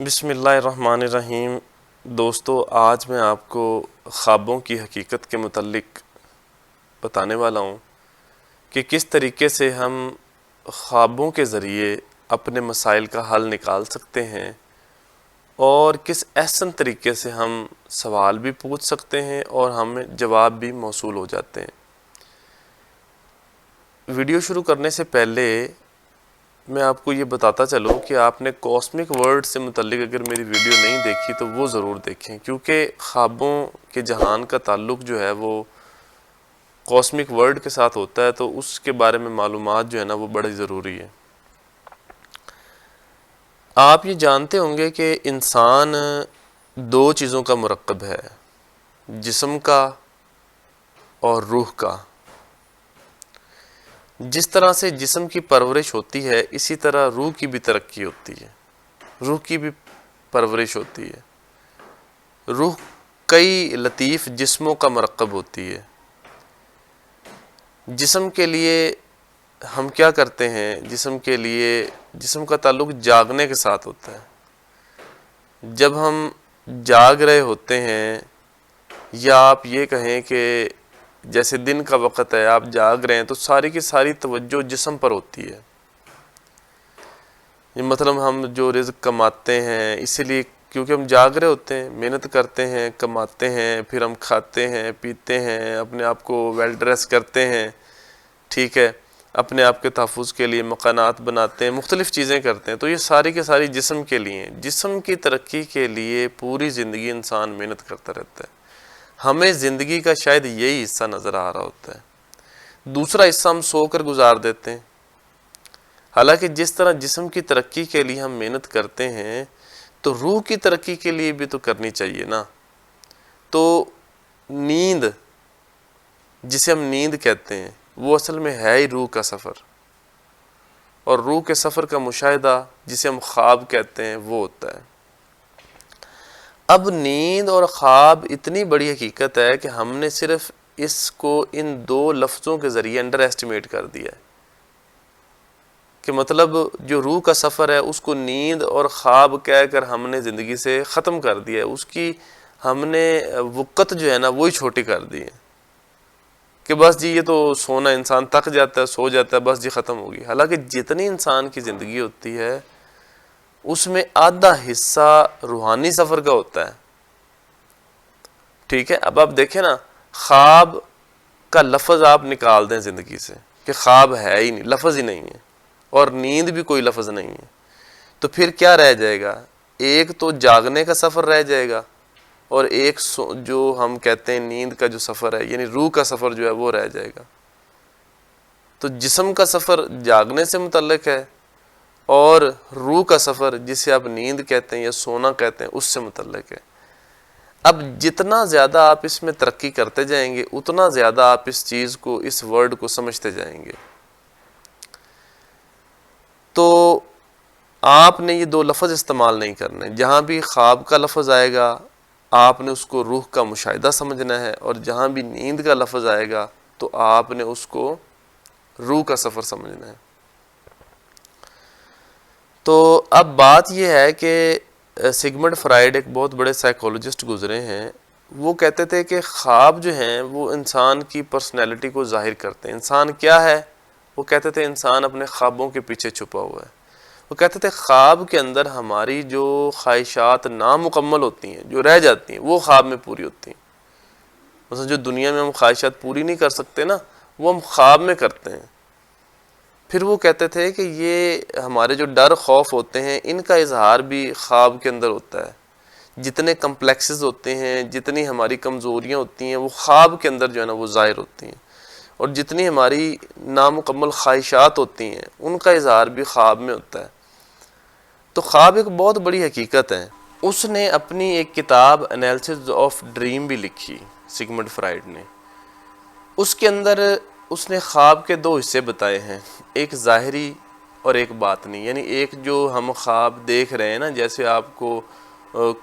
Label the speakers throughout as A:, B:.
A: بسم اللہ الرحمن الرحیم۔ دوستو، آج میں آپ کو خوابوں کی حقیقت کے متعلق بتانے والا ہوں کہ کس طریقے سے ہم خوابوں کے ذریعے اپنے مسائل کا حل نکال سکتے ہیں اور کس احسن طریقے سے ہم سوال بھی پوچھ سکتے ہیں اور ہمیں جواب بھی موصول ہو جاتے ہیں۔ ویڈیو شروع کرنے سے پہلے میں آپ کو یہ بتاتا چلوں کہ آپ نے کاسمک ورلڈ سے متعلق اگر میری ویڈیو نہیں دیکھی تو وہ ضرور دیکھیں، کیونکہ خوابوں کے جہان کا تعلق جو ہے وہ کاسمک ورلڈ کے ساتھ ہوتا ہے، تو اس کے بارے میں معلومات جو ہے نا وہ بڑی ضروری ہے۔ آپ یہ جانتے ہوں گے کہ انسان دو چیزوں کا مرکب ہے، جسم کا اور روح کا۔ جس طرح سے جسم کی پرورش ہوتی ہے اسی طرح روح کی بھی ترقی ہوتی ہے، روح کی بھی پرورش ہوتی ہے۔ روح کئی لطیف جسموں کا مرکب ہوتی ہے۔ جسم کے لیے ہم کیا کرتے ہیں؟ جسم کا تعلق جاگنے کے ساتھ ہوتا ہے۔ جب ہم جاگ رہے ہوتے ہیں، یا آپ یہ کہیں کہ جیسے دن کا وقت ہے، آپ جاگ رہے ہیں تو ساری کی ساری توجہ جسم پر ہوتی ہے۔ یہ مطلب ہم جو رزق کماتے ہیں، اسی لیے کیونکہ ہم جاگ رہے ہوتے ہیں، محنت کرتے ہیں، کماتے ہیں، پھر ہم کھاتے ہیں، پیتے ہیں، اپنے آپ کو ویل ڈریس کرتے ہیں، ٹھیک ہے، اپنے آپ کے تحفظ کے لیے مکانات بناتے ہیں، مختلف چیزیں کرتے ہیں، تو یہ ساری کی ساری جسم کے لیے ہیں۔ جسم کی ترقی کے لیے پوری زندگی انسان محنت کرتا رہتا ہے۔ ہمیں زندگی کا شاید یہی حصہ نظر آ رہا ہوتا ہے، دوسرا حصہ ہم سو کر گزار دیتے ہیں۔ حالانکہ جس طرح جسم کی ترقی کے لیے ہم محنت کرتے ہیں تو روح کی ترقی کے لیے بھی تو کرنی چاہیے نا۔ تو نیند، جسے ہم نیند کہتے ہیں، وہ اصل میں ہے ہی روح کا سفر، اور روح کے سفر کا مشاہدہ جسے ہم خواب کہتے ہیں وہ ہوتا ہے۔ اب نیند اور خواب اتنی بڑی حقیقت ہے کہ ہم نے صرف اس کو ان دو لفظوں کے ذریعے انڈر ایسٹیمیٹ کر دیا ہے، کہ مطلب جو روح کا سفر ہے اس کو نیند اور خواب کہہ کر ہم نے زندگی سے ختم کر دیا ہے، اس کی ہم نے وقت جو ہے نا وہی چھوٹی کر دی ہے، کہ بس جی یہ تو سونا، انسان تھک جاتا ہے، سو جاتا ہے، بس جی ختم ہوگی۔ حالانکہ جتنی انسان کی زندگی ہوتی ہے اس میں آدھا حصہ روحانی سفر کا ہوتا ہے، ٹھیک ہے۔ اب آپ دیکھیں نا، خواب کا لفظ آپ نکال دیں زندگی سے کہ خواب ہے ہی نہیں، لفظ ہی نہیں ہے، اور نیند بھی کوئی لفظ نہیں ہے، تو پھر کیا رہ جائے گا؟ ایک تو جاگنے کا سفر رہ جائے گا، اور ایک جو ہم کہتے ہیں نیند کا جو سفر ہے، یعنی روح کا سفر جو ہے وہ رہ جائے گا۔ تو جسم کا سفر جاگنے سے متعلق ہے، اور روح کا سفر جسے آپ نیند کہتے ہیں یا سونا کہتے ہیں اس سے متعلق ہے۔ اب جتنا زیادہ آپ اس میں ترقی کرتے جائیں گے اتنا زیادہ آپ اس چیز کو، اس ورڈ کو سمجھتے جائیں گے۔ تو آپ نے یہ دو لفظ استعمال نہیں کرنے، جہاں بھی خواب کا لفظ آئے گا آپ نے اس کو روح کا مشاہدہ سمجھنا ہے، اور جہاں بھی نیند کا لفظ آئے گا تو آپ نے اس کو روح کا سفر سمجھنا ہے۔ تو اب بات یہ ہے کہ سگمنڈ فرائڈ ایک بہت بڑے سائیکولوجسٹ گزرے ہیں، وہ کہتے تھے کہ خواب جو ہیں وہ انسان کی پرسنالٹی کو ظاہر کرتے ہیں۔ انسان کیا ہے؟ وہ کہتے تھے انسان اپنے خوابوں کے پیچھے چھپا ہوا ہے۔ وہ کہتے تھے خواب کے اندر ہماری جو خواہشات نامکمل ہوتی ہیں، جو رہ جاتی ہیں، وہ خواب میں پوری ہوتی ہیں۔ مثلا جو دنیا میں ہم خواہشات پوری نہیں کر سکتے نا، وہ ہم خواب میں کرتے ہیں۔ پھر وہ کہتے تھے کہ یہ ہمارے جو ڈر خوف ہوتے ہیں ان کا اظہار بھی خواب کے اندر ہوتا ہے۔ جتنے کمپلیکسز ہوتے ہیں، جتنی ہماری کمزوریاں ہوتی ہیں، وہ خواب کے اندر جو ہے نا وہ ظاہر ہوتی ہیں، اور جتنی ہماری نامکمل خواہشات ہوتی ہیں ان کا اظہار بھی خواب میں ہوتا ہے۔ تو خواب ایک بہت بڑی حقیقت ہے۔ اس نے اپنی ایک کتاب انالیسس آف ڈریم بھی لکھی، سگمنڈ فرائڈ نے۔ اس کے اندر اس نے خواب کے دو حصے بتائے ہیں، ایک ظاہری اور ایک باطنی، یعنی ایک جو ہم خواب دیکھ رہے ہیں نا، جیسے آپ کو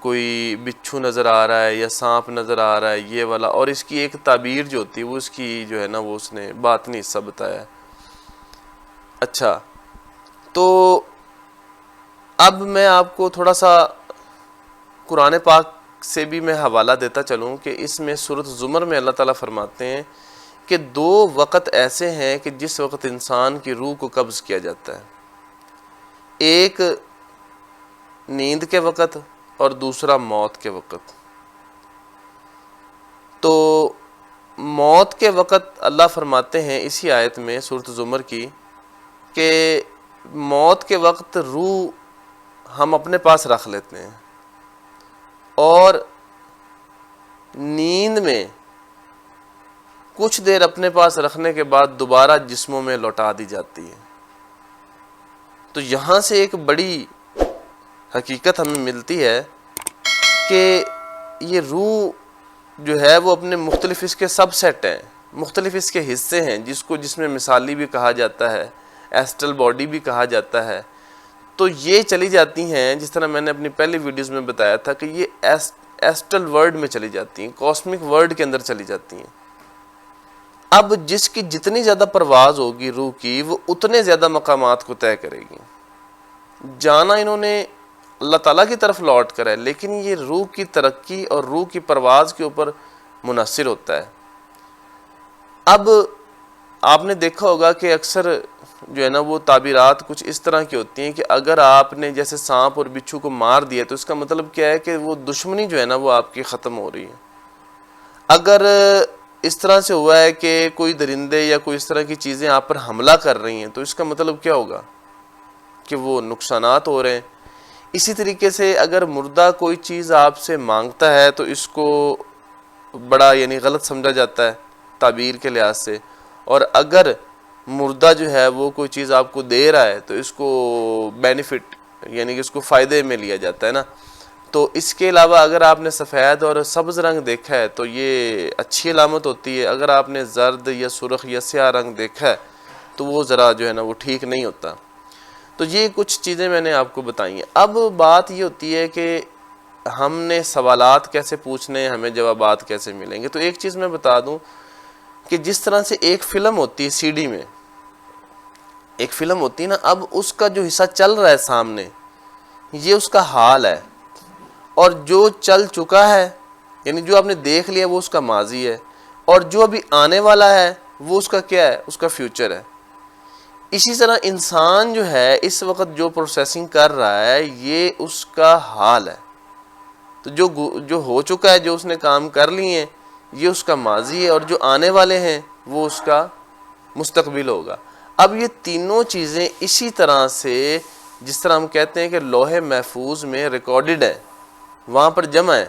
A: کوئی بچھو نظر آ رہا ہے یا سانپ نظر آ رہا ہے، یہ والا، اور اس کی ایک تعبیر جو ہوتی ہے وہ اس کی جو ہے نا وہ اس نے باطنی حصہ بتایا ہے۔ اچھا، تو اب میں آپ کو تھوڑا سا قرآن پاک سے بھی میں حوالہ دیتا چلوں کہ اس میں سورۃ زمر میں اللہ تعالیٰ فرماتے ہیں کہ 2 وقت ایسے ہیں کہ جس وقت انسان کی روح کو قبض کیا جاتا ہے، ایک نیند کے وقت اور دوسرا موت کے وقت۔ تو موت کے وقت اللہ فرماتے ہیں اسی آیت میں سورۃ زمر کی کہ موت کے وقت روح ہم اپنے پاس رکھ لیتے ہیں اور نیند میں کچھ دیر اپنے پاس رکھنے کے بعد دوبارہ جسموں میں لوٹا دی جاتی ہے۔ تو یہاں سے ایک بڑی حقیقت ہمیں ملتی ہے کہ یہ روح جو ہے وہ اپنے مختلف اس کے سب سیٹ ہیں، مختلف اس کے حصے ہیں، جس میں مثالی بھی کہا جاتا ہے، ایسٹرل باڈی بھی کہا جاتا ہے۔ تو یہ چلی جاتی ہیں، جس طرح میں نے اپنی پہلی ویڈیوز میں بتایا تھا کہ یہ ایسٹرل ورلڈ میں چلی جاتی ہیں، کاسمک ورلڈ کے اندر چلی جاتی ہیں۔ اب جس کی جتنی زیادہ پرواز ہوگی روح کی، وہ اتنے زیادہ مقامات کو طے کرے گی۔ جانا انہوں نے اللہ تعالیٰ کی طرف لوٹ کر ہے، لیکن یہ روح کی ترقی اور روح کی پرواز کے اوپر منحصر ہوتا ہے۔ اب آپ نے دیکھا ہوگا کہ اکثر جو ہے نا وہ تعبیرات کچھ اس طرح کی ہوتی ہیں کہ اگر آپ نے جیسے سانپ اور بچھو کو مار دیا تو اس کا مطلب کیا ہے کہ وہ دشمنی جو ہے نا وہ آپ کی ختم ہو رہی ہے۔ اگر اس طرح سے ہوا ہے کہ کوئی درندے یا کوئی اس طرح کی چیزیں آپ پر حملہ کر رہی ہیں تو اس کا مطلب کیا ہوگا کہ وہ نقصانات ہو رہے ہیں۔ اسی طریقے سے اگر مردہ کوئی چیز آپ سے مانگتا ہے تو اس کو بڑا غلط سمجھا جاتا ہے تعبیر کے لحاظ سے، اور اگر مردہ جو ہے وہ کوئی چیز آپ کو دے رہا ہے تو اس کو بینیفٹ کہ اس کو فائدے میں لیا جاتا ہے نا۔ تو اس کے علاوہ اگر آپ نے سفید اور سبز رنگ دیکھا ہے تو یہ اچھی علامت ہوتی ہے، اگر آپ نے زرد یا سرخ یا سیاہ رنگ دیکھا ہے تو وہ ذرا جو ہے نا وہ ٹھیک نہیں ہوتا۔ تو یہ کچھ چیزیں میں نے آپ کو بتائی ہیں۔ اب بات یہ ہوتی ہے کہ ہم نے سوالات کیسے پوچھنے ہیں، ہمیں جوابات کیسے ملیں گے۔ تو ایک چیز میں بتا دوں کہ جس طرح سے ایک فلم ہوتی ہے CD میں، ایک فلم ہوتی ہے نا، اب اس کا جو حصہ چل رہا ہے سامنے یہ اس کا حال ہے، اور جو چل چکا ہے جو آپ نے دیکھ لیا وہ اس کا ماضی ہے، اور جو ابھی آنے والا ہے وہ اس کا کیا ہے، اس کا فیوچر ہے۔ اسی طرح انسان جو ہے اس وقت جو پروسیسنگ کر رہا ہے یہ اس کا حال ہے۔ تو جو ہو چکا ہے، جو اس نے کام کر لیے ہیں، یہ اس کا ماضی ہے، اور جو آنے والے ہیں وہ اس کا مستقبل ہوگا۔ اب یہ تینوں چیزیں اسی طرح سے، جس طرح ہم کہتے ہیں کہ لوح محفوظ میں ریکارڈڈ ہے، وہاں پر جمع ہے،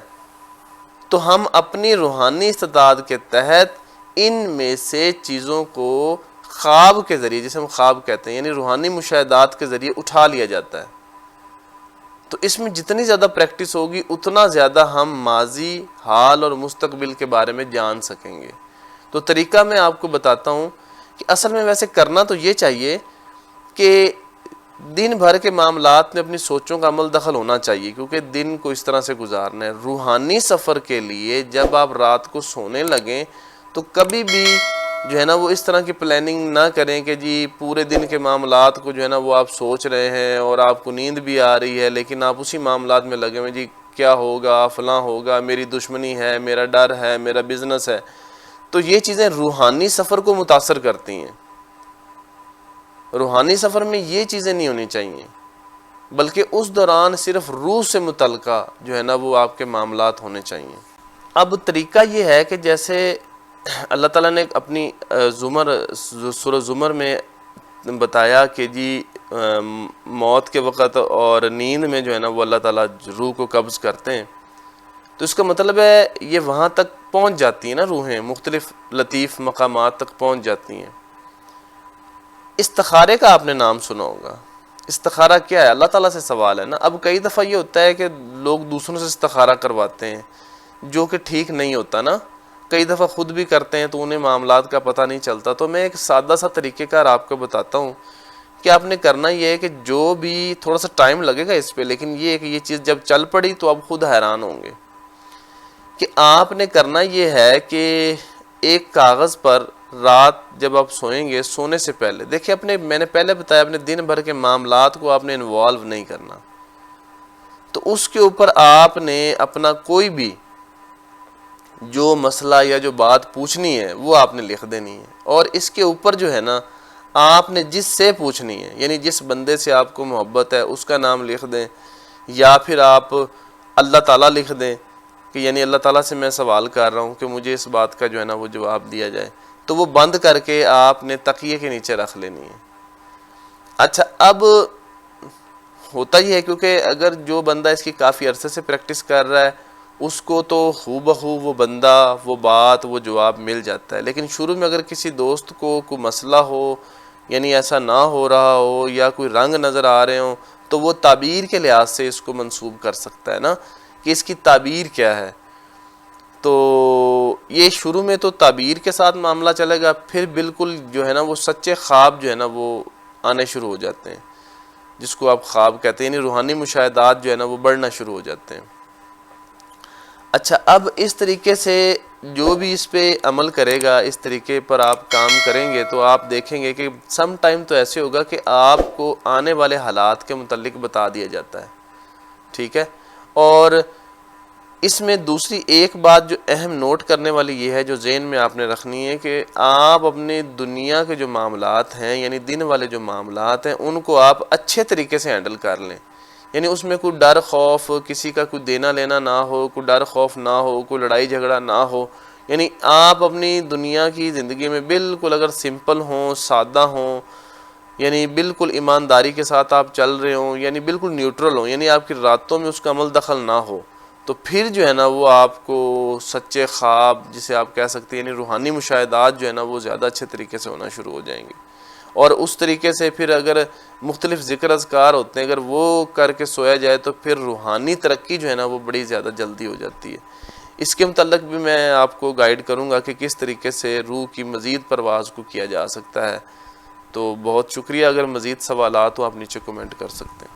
A: تو ہم اپنی روحانی استعداد کے تحت ان میں سے چیزوں کو خواب کے ذریعے، جسے ہم خواب کہتے ہیں روحانی مشاہدات کے ذریعے اٹھا لیا جاتا ہے۔ تو اس میں جتنی زیادہ پریکٹس ہوگی اتنا زیادہ ہم ماضی، حال اور مستقبل کے بارے میں جان سکیں گے۔ تو طریقہ میں آپ کو بتاتا ہوں کہ اصل میں ویسے کرنا تو یہ چاہیے کہ دن بھر کے معاملات میں اپنی سوچوں کا عمل دخل ہونا چاہیے، کیونکہ دن کو اس طرح سے گزارنا ہے۔ روحانی سفر کے لیے جب آپ رات کو سونے لگیں تو کبھی بھی جو ہے نا وہ اس طرح کی پلاننگ نہ کریں کہ جی پورے دن کے معاملات کو جو ہے نا وہ آپ سوچ رہے ہیں اور آپ کو نیند بھی آ رہی ہے، لیکن آپ اسی معاملات میں لگے ہوئے جی کیا ہوگا، فلاں ہوگا، میری دشمنی ہے، میرا ڈر ہے، میرا بزنس ہے۔ تو یہ چیزیں روحانی سفر کو متاثر کرتی ہیں۔ روحانی سفر میں یہ چیزیں نہیں ہونی چاہیے، بلکہ اس دوران صرف روح سے متعلقہ جو ہے نا وہ آپ کے معاملات ہونے چاہیے۔ اب طریقہ یہ ہے کہ جیسے اللہ تعالیٰ نے اپنی سورہ زمر میں بتایا کہ جی موت کے وقت اور نیند میں جو ہے نا وہ اللہ تعالیٰ روح کو قبض کرتے ہیں، تو اس کا مطلب ہے یہ وہاں تک پہنچ جاتی ہیں نا روحیں، مختلف لطیف مقامات تک پہنچ جاتی ہیں۔ استخارے کا آپ نے نام سنا ہوگا۔ استخارہ کیا ہے؟ اللہ تعالیٰ سے سوال ہے نا۔ اب کئی دفعہ یہ ہوتا ہے کہ لوگ دوسروں سے استخارہ کرواتے ہیں، جو کہ ٹھیک نہیں ہوتا نا، کئی دفعہ خود بھی کرتے ہیں تو انہیں معاملات کا پتہ نہیں چلتا۔ تو میں ایک سادہ سا طریقہ کار آپ کو بتاتا ہوں کہ آپ نے کرنا یہ ہے کہ جو بھی تھوڑا سا ٹائم لگے گا اس پہ، لیکن یہ ہے کہ یہ چیز جب چل پڑی تو آپ خود حیران ہوں گے کہ آپ نے کرنا یہ ہے کہ ایک کاغذ پر رات جب آپ سوئیں گے، سونے سے پہلے دیکھیں میں نے پہلے بتایا اپنے دن بھر کے معاملات کو آپ نے انوالو نہیں کرنا۔ تو اس کے اوپر آپ نے اپنا کوئی بھی جو مسئلہ یا جو بات پوچھنی ہے وہ آپ نے لکھ دینی ہے، اور اس کے اوپر جو ہے نا آپ نے جس سے پوچھنی ہے، یعنی جس بندے سے آپ کو محبت ہے اس کا نام لکھ دیں، یا پھر آپ اللہ تعالیٰ لکھ دیں کہ یعنی اللہ تعالیٰ سے میں سوال کر رہا ہوں کہ مجھے اس بات کا جو ہے نا وہ جواب دیا جائے، تو وہ بند کر کے آپ نے تکیے کے نیچے رکھ لینی ہے۔ اچھا، اب ہوتا ہی ہے کیونکہ اگر جو بندہ اس کی کافی عرصے سے پریکٹس کر رہا ہے اس کو تو ہو بہو وہ بندہ، وہ بات، وہ جواب مل جاتا ہے، لیکن شروع میں اگر کسی دوست کو کوئی مسئلہ ہو، یعنی ایسا نہ ہو رہا ہو یا کوئی رنگ نظر آ رہے ہوں، تو وہ تعبیر کے لحاظ سے اس کو منسوب کر سکتا ہے نا کہ اس کی تعبیر کیا ہے۔ تو یہ شروع میں تو تعبیر کے ساتھ معاملہ چلے گا، پھر بالکل جو ہے نا وہ سچے خواب جو ہے نا وہ آنے شروع ہو جاتے ہیں، جس کو آپ خواب کہتے ہیں، یعنی روحانی مشاہدات جو ہے نا وہ بڑھنا شروع ہو جاتے ہیں۔ اچھا، اب اس طریقے سے جو بھی اس پہ عمل کرے گا، اس طریقے پر آپ کام کریں گے تو آپ دیکھیں گے کہ سم ٹائم تو ایسے ہوگا کہ آپ کو آنے والے حالات کے متعلق بتا دیا جاتا ہے، ٹھیک ہے۔ اور اس میں دوسری ایک بات جو اہم نوٹ کرنے والی یہ ہے، جو ذہن میں آپ نے رکھنی ہے، کہ آپ اپنی دنیا کے جو معاملات ہیں، یعنی دن والے جو معاملات ہیں، ان کو آپ اچھے طریقے سے ہینڈل کر لیں، یعنی اس میں کوئی ڈر خوف، کسی کا کوئی دینا لینا نہ ہو، کوئی ڈر خوف نہ ہو، کوئی لڑائی جھگڑا نہ ہو، یعنی آپ اپنی دنیا کی زندگی میں بالکل اگر سمپل ہوں، سادہ ہوں، یعنی بالکل ایمانداری کے ساتھ آپ چل رہے ہوں، یعنی بالکل نیوٹرل ہوں، یعنی آپ کی راتوں میں اس کا عمل دخل نہ ہو، تو پھر جو ہے نا وہ آپ کو سچے خواب، جسے آپ کہہ سکتے ہیں، یعنی روحانی مشاہدات جو ہے نا وہ زیادہ اچھے طریقے سے ہونا شروع ہو جائیں گے۔ اور اس طریقے سے پھر اگر مختلف ذکر اذکار ہوتے ہیں، اگر وہ کر کے سویا جائے تو پھر روحانی ترقی جو ہے نا وہ بڑی زیادہ جلدی ہو جاتی ہے۔ اس کے متعلق بھی میں آپ کو گائیڈ کروں گا کہ کس طریقے سے روح کی مزید پرواز کو کیا جا سکتا ہے۔ تو بہت شکریہ، اگر مزید سوالات ہوں آپ نیچے کومنٹ کر سکتے ہیں۔